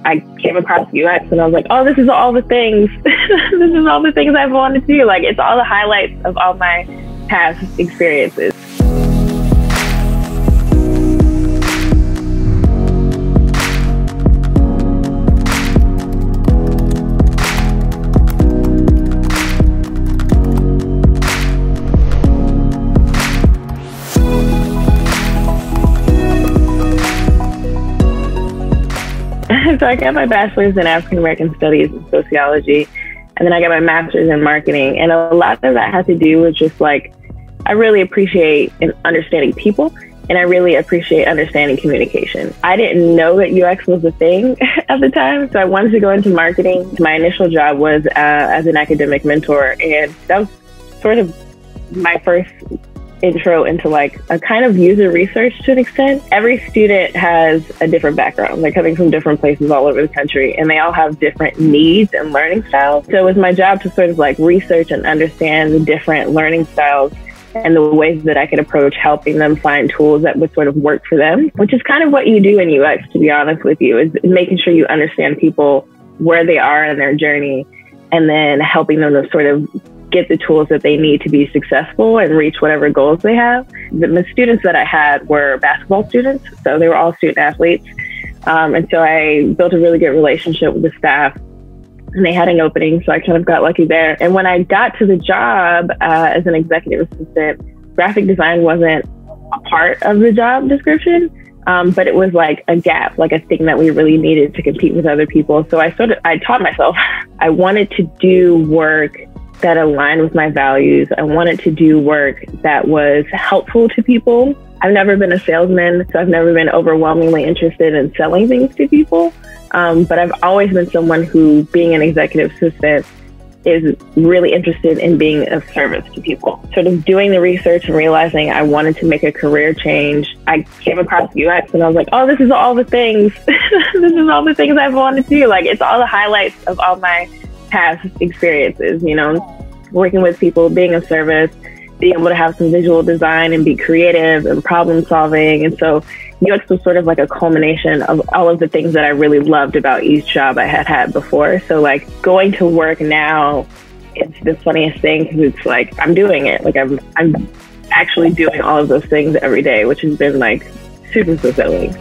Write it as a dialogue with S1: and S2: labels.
S1: I came across UX and I was like, oh, this is all the things. This is all the things I've wanted to do. Like, it's all the highlights of all my past experiences. So I got my bachelor's in African American Studies and Sociology, and then I got my master's in marketing. And a lot of that had to do with just like, I really appreciate understanding people, and I really appreciate understanding communication. I didn't know that UX was a thing at the time, so I wanted to go into marketing. My initial job was as an academic mentor, and that was sort of my first intro into like a kind of user research to an extent. Every student has a different background. They're coming from different places all over the country, and they all have different needs and learning styles. So it was my job to sort of like research and understand the different learning styles and the ways that I could approach helping them find tools that would sort of work for them, which is kind of what you do in UX, to be honest with you, is making sure you understand people where they are in their journey, and then helping them to sort of get the tools that they need to be successful and reach whatever goals they have. The students that I had were basketball students, so they were all student athletes. And so I built a really good relationship with the staff, and they had an opening, so I kind of got lucky there. And when I got to the job as an executive assistant, graphic design wasn't a part of the job description, but it was like a gap, like a thing that we really needed to compete with other people. So I taught myself, I wanted to do work that aligned with my values. I wanted to do work that was helpful to people. I've never been a salesman, so I've never been overwhelmingly interested in selling things to people. But I've always been someone who, being an executive assistant, is really interested in being of service to people. Sort of doing the research and realizing I wanted to make a career change, I came across UX and I was like, oh, this is all the things. This is all the things I've wanted to do. Like, it's all the highlights of all my past experiences, you know, working with people, being of service, being able to have some visual design and be creative and problem solving. And so UX was sort of like a culmination of all of the things that I really loved about each job I had had before. So like going to work now, it's the funniest thing because it's like, I'm doing it. Like I'm actually doing all of those things every day, which has been like super fulfilling.